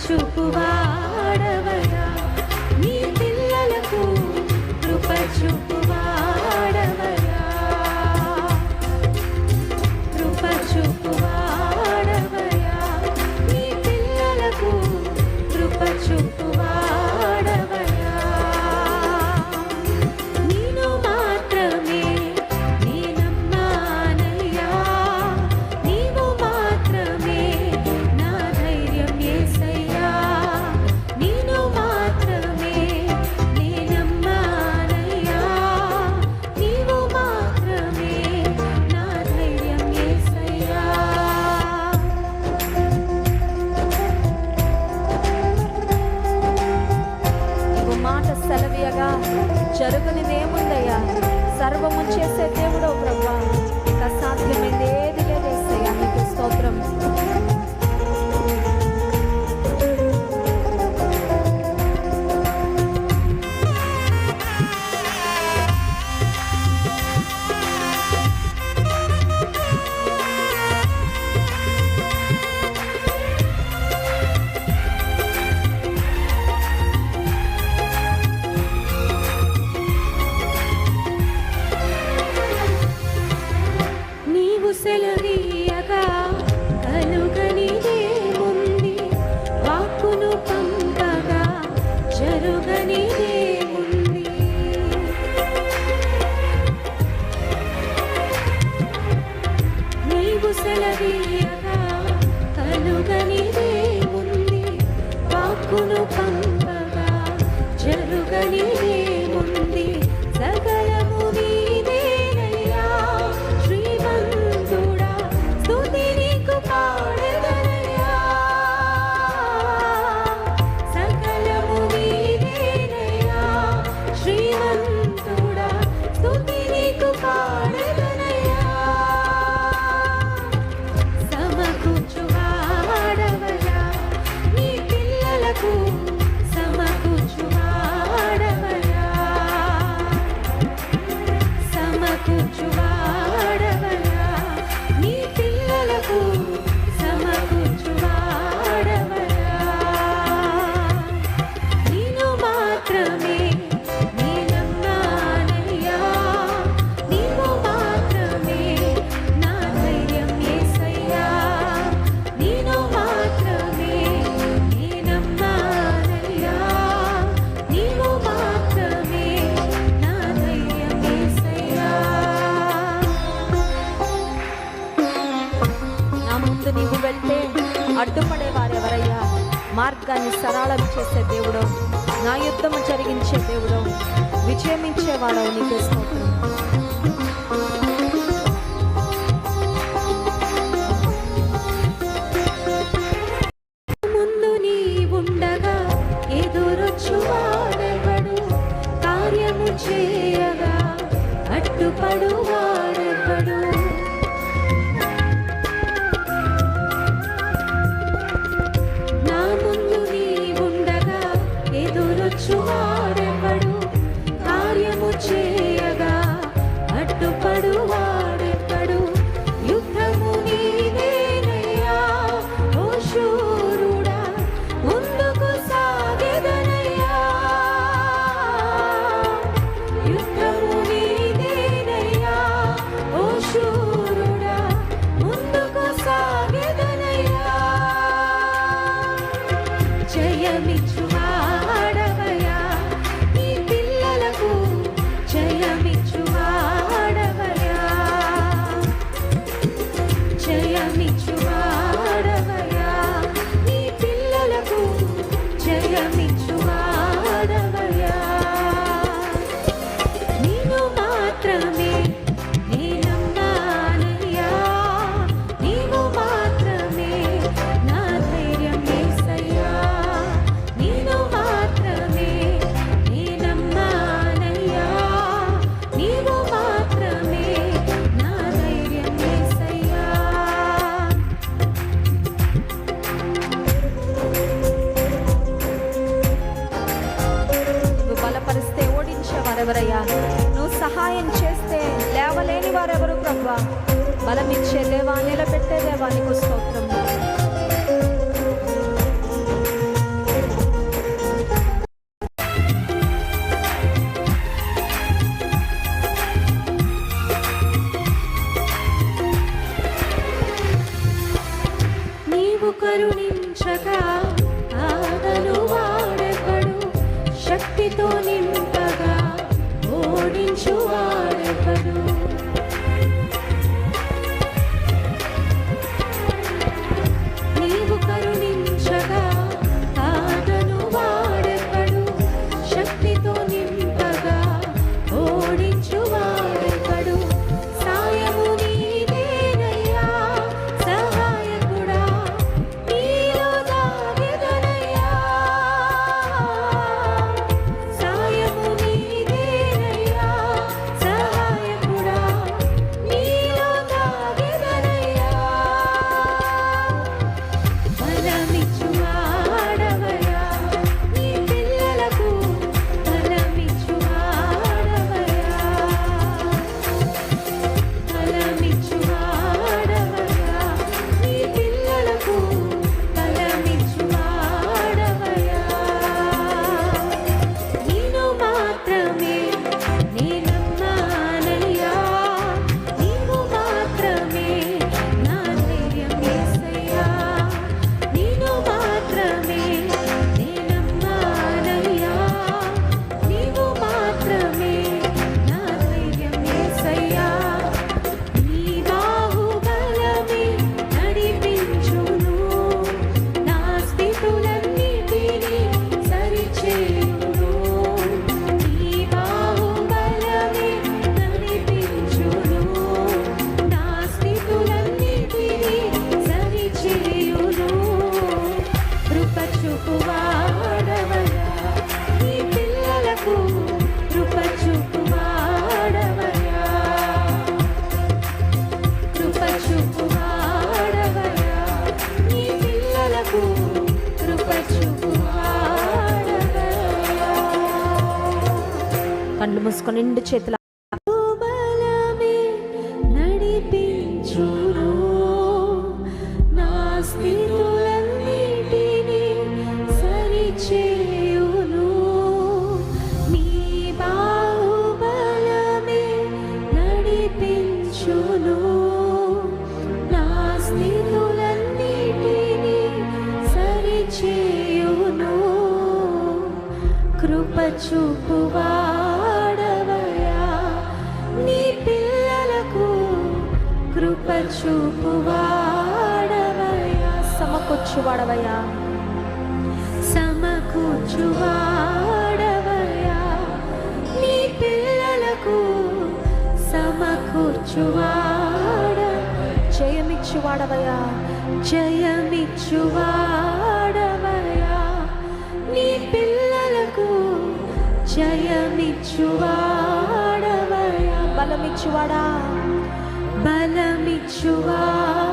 చూపువాడవయ్యా, నీ పిల్లలకు కృప చూపువాడవయ్యా, కృప చూపువాడవయ్యా, నీ పిల్లలకు కృప చూపువాడవయ్యా. నీను మాత్రమే నేనమ్మానయ్యా, నీవు మాత్రమే నా ధైర్యం యేసయ్యా, నీను మాత్రమే నేనమ్మానయ్యా, నీవు మాత్రమే నా ధైర్యం యేసయ్యా. నీవు మాట సెలవీయగా జరుగునిదేముందయ్యా, సర్వము చేసే దేవుడో ప్రభువా, నీకు అసాధ్యమైంది ఏది లేదేసయ్యా, నీకు స్తోత్రం. నీవు సెలవీయగా కలుగనిదేముంది, వాక్కును పంపగా జరుగనిదేముంది. నీవు సెలవీయగా కలుగనిదేముంది, వాక్కును పంపగా జరుగనిదేముంది. సకలము నీదేనయ్యా, శ్రీమంతుడా, స్తుతి నీకు పాడెదనయ్యా. సకలము నీదేనయ్యా, శ్రీమంతుడా, స్తుతి నీకు పాడెదనయ్యా. సమకూర్చువాడవయ్యా, నీ పిల్లలకు సమకూర్చువాడవయ్యా, సమకూర్చువాడవయ్యా, నీ పిల్లలకు సమకూర్చువాడవయ్యా. నీను మాత్రమే నేనమ్మానయ్యా, నీవు మాత్రమే నా ధైర్యం యేసయ్యా, నీను మాత్రమే నేనమ్మానయ్యా, నీవు మాత్రమే నా ధైర్యం యేసయ్యా. నా ముందు నీవు వెళ్తే అడ్డుపడేవారెవరయ్యా, మార్గాన్ని సరళం చేసే దేవుడు, నా యుద్ధము జరిగించే దేవుడు, విజయమించేవాడవు, నీకే స్తోత్రం. ముందు నీవుండగా ఎదురొచ్చువాడెవడు, కార్యము చేయగా అడ్డుపడువాడెవడు. నా ముందు నీవుండగా ఎదురొచ్చువాడెవడు, కార్యము చేయగా అడ్డుపడువాడెవడు. యుద్ధము నీదేనయ్యా, ఓ శూరుడా, ముందుకు సాగెదనయ్యా. యుద్ధము నీదేనయ్యా, ఓ శూరుడా, ముందుకు సాగెదనయ్యా. జయమిచ్చువాడవయ్యా, నీ పిల్లలకు జయమిచ్చువాడవయ్యా, జయమిచ్చువాడవయ్యా, నీ పిల్లలకు జయమిచ్చువాడవయ్యా. నీను మాత్రమే నేనమ్మానయ్యా, నీవు మాత్రమే నా ధైర్యం యేసయ్యా, నీను మాత్రమే నేనమ్మానయ్యా, నీవు మాత్రమే నా ధైర్యం యేసయ్యా. నువ్వు బలపరిస్తే ఓడించేవారెవరయ్యా, నువ్వు సహాయం చేస్తే లేవలేని వారెవరు ప్రభువా. బలమిచ్చే దేవా, నిలబెట్టే దేవా, నీకు స్తోత్రం. చూపువాడవయ్యా, నీ పిల్లలకు కృప చూపువాడవయ్యా, కృప చూపువాడవయ్యా, నీ పిల్లలకు కృప చూపువాడవయ్యా. కళ్ళు మూసుకొని నిండు చేతుల బలమే నడిపించును, నా స్థితులన్నిటినీ సరిచేయును, నీ బాహుబలమే నడిపించును, నా స్థితులన్నిటినీ సరిచేయును, కృప చూపువాడవయ్యా, నీ పిల్లలకు కృప చూపువాడవయ్యా, సమకూర్చువాడవయ్యా, సమకూర్చువాడవయ్యా, నీ పిల్లలకు సమకూర్చువాడ, జయమిచ్చువాడవయ్యా, జయమిచ్చువాడవయ్యా, నీ పిల్లలకు జయమిచ్చువాడవయ్యా, బలమిచ్చువాడా, బలమిచ్చువాడా,